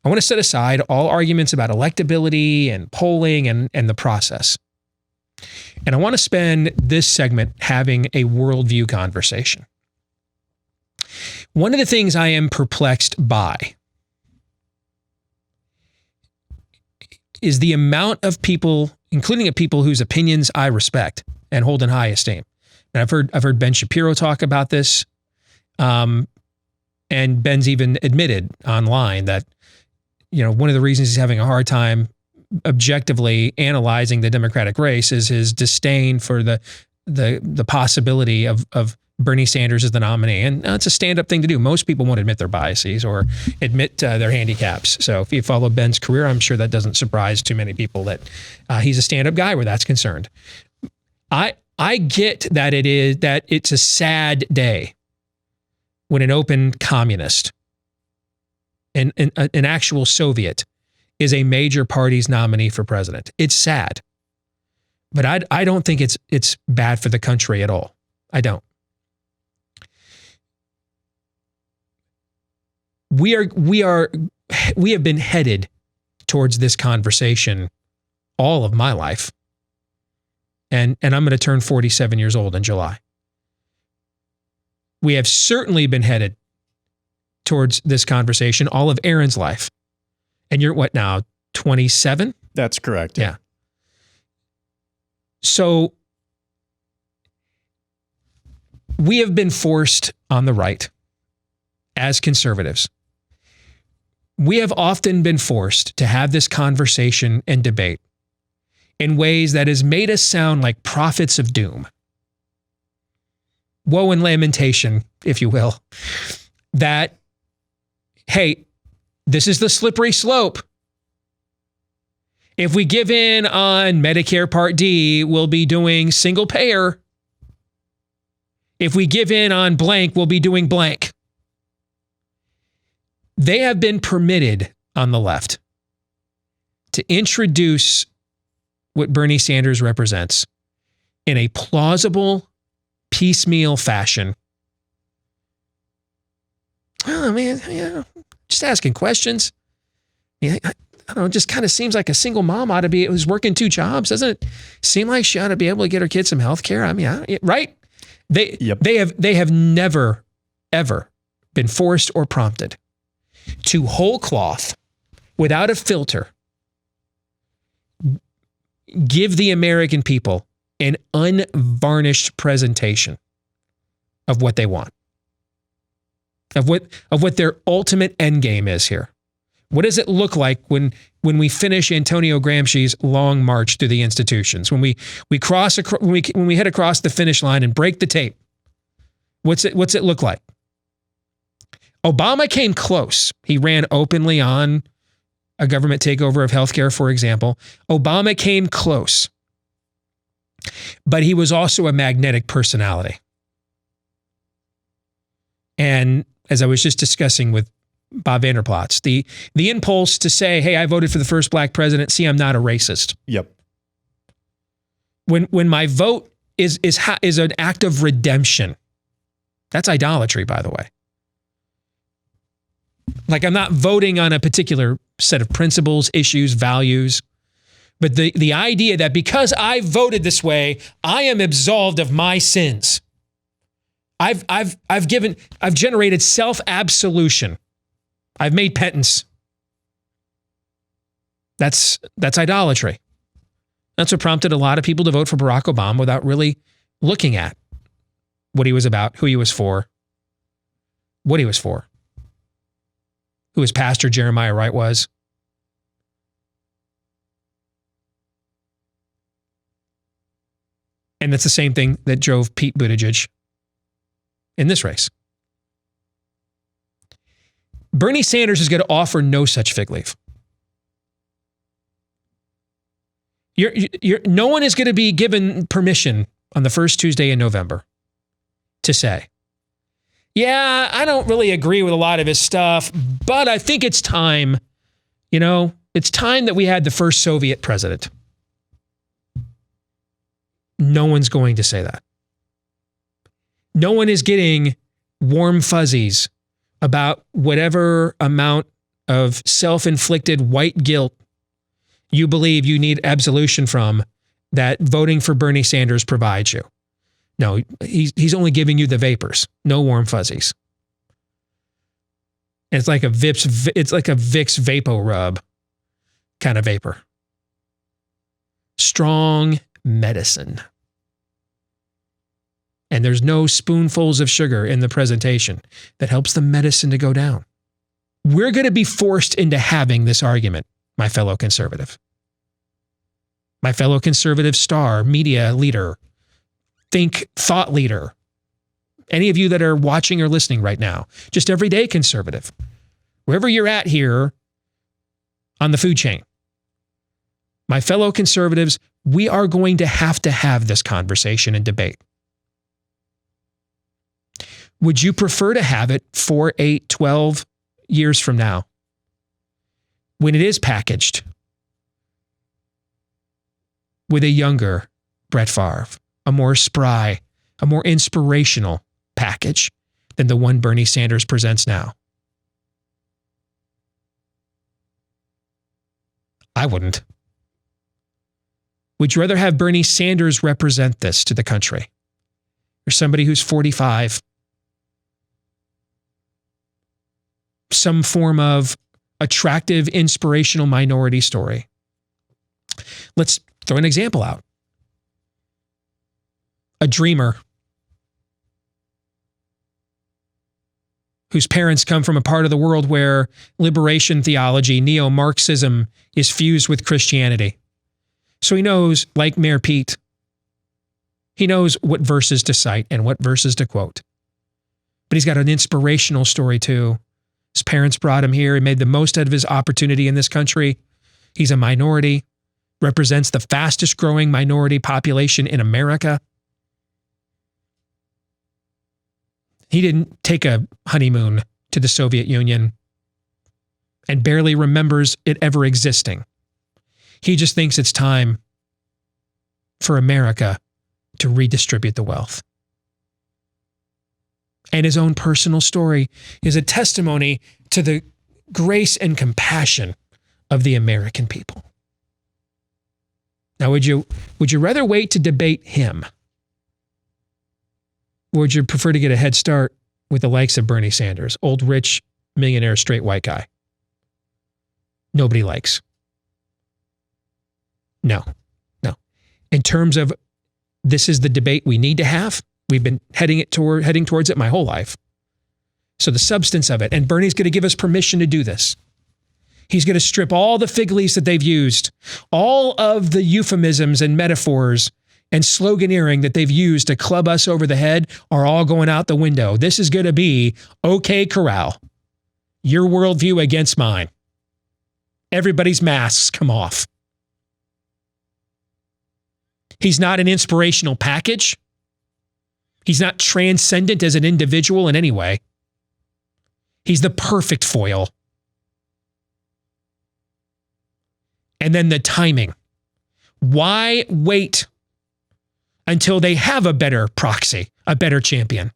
I want to set aside all arguments about electability and polling and the process. And I want to spend this segment having a worldview conversation. One of the things I am perplexed by is the amount of people, including people whose opinions I respect and hold in high esteem. And I've heard Ben Shapiro talk about this, and Ben's even admitted online that, you know, one of the reasons he's having a hard time objectively analyzing the Democratic race is his disdain for the possibility of Bernie Sanders as the nominee. And it's a stand-up thing to do. Most people won't admit their biases or admit their handicaps. So if you follow Ben's career, I'm sure that doesn't surprise too many people that he's a stand-up guy where that's concerned. I get that it's a sad day when an open communist, an actual Soviet, is a major party's nominee for president. It's sad. But I don't think it's bad for the country at all. I don't. We have been headed towards this conversation all of my life. And I'm going to turn 47 years old in July. We have certainly been headed towards this conversation all of Aaron's life. And you're what now, 27? That's correct. Yeah. So we have been forced on the right as conservatives. We have often been forced to have this conversation and debate in ways that has made us sound like prophets of doom. Woe and lamentation, if you will, that, hey, this is the slippery slope. If we give in on Medicare Part D, we'll be doing single payer. If we give in on blank, we'll be doing blank. They have been permitted on the left to introduce what Bernie Sanders represents in a plausible, piecemeal fashion. Oh, man, yeah, just asking questions. Yeah, I don't know, it just kind of seems like a single mom ought to be, who's working 2 jobs. Doesn't it seem like she ought to be able to get her kids some health care? I mean, right? They have never, ever been forced or prompted to whole cloth, without a filter, give the American people an unvarnished presentation of what they want, of what their ultimate end game is here. What does it look like when we finish Antonio Gramsci's long march through the institutions? When we head across the finish line and break the tape? What's it look like? Obama came close. He ran openly on a government takeover of healthcare, for example. Obama came close. But he was also a magnetic personality. And as I was just discussing with Bob Vanderplatz, the impulse to say, hey, I voted for the first black president. See, I'm not a racist. Yep. When my vote is an act of redemption, that's idolatry, by the way. Like, I'm not voting on a particular set of principles, issues, values, but the idea that because I voted this way, I am absolved of my sins. I've generated self-absolution. I've made penance. That's idolatry. That's what prompted a lot of people to vote for Barack Obama without really looking at what he was about, who he was for, what he was for, who his pastor Jeremiah Wright was. And that's the same thing that drove Pete Buttigieg in this race. Bernie Sanders is going to offer no such fig leaf. No one is going to be given permission on the first Tuesday in November to say, yeah, I don't really agree with a lot of his stuff, but I think it's time, it's time that we had the first Soviet president. No one's going to say that. No one is getting warm fuzzies about whatever amount of self-inflicted white guilt you believe you need absolution from that voting for Bernie Sanders provides you. No, he's only giving you the vapors, no warm fuzzies. It's like a Vicks Vapo Rub kind of vapor. Strong medicine. And there's no spoonfuls of sugar in the presentation that helps the medicine to go down. We're going to be forced into having this argument, my fellow conservative. My fellow conservative star, media leader, thought leader. Any of you that are watching or listening right now, just everyday conservative. Wherever you're at here on the food chain. My fellow conservatives, we are going to have this conversation and debate. Would you prefer to have it 4, 8, 12 years from now when it is packaged with a younger Brett Favre, a more spry, a more inspirational package than the one Bernie Sanders presents now? I wouldn't. Would you rather have Bernie Sanders represent this to the country? Or somebody who's 45? Some form of attractive, inspirational minority story. Let's throw an example out. A dreamer whose parents come from a part of the world where liberation theology, neo-Marxism, is fused with Christianity. So he knows, like Mayor Pete, he knows what verses to cite and what verses to quote. But he's got an inspirational story too. His parents brought him here. He made the most out of his opportunity in this country. He's a minority, represents the fastest growing minority population in America. He didn't take a honeymoon to the Soviet Union and barely remembers it ever existing. He just thinks it's time for America to redistribute the wealth. And his own personal story is a testimony to the grace and compassion of the American people. Now, would you rather wait to debate him? Or would you prefer to get a head start with the likes of Bernie Sanders, old, rich, millionaire, straight white guy? Nobody likes. No. In terms of this is the debate we need to have, we've been heading towards it my whole life. So the substance of it, and Bernie's going to give us permission to do this. He's going to strip all the fig leaves that they've used, all of the euphemisms and metaphors and sloganeering that they've used to club us over the head are all going out the window. This is going to be OK Corral. Your worldview against mine. Everybody's masks come off. He's not an inspirational package. He's not transcendent as an individual in any way. He's the perfect foil. And then the timing. Why wait until they have a better proxy, a better champion?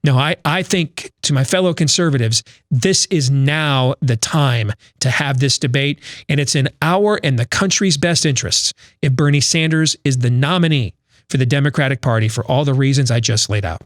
No, I think, to my fellow conservatives, this is now the time to have this debate, and it's in our and the country's best interests if Bernie Sanders is the nominee for the Democratic Party for all the reasons I just laid out.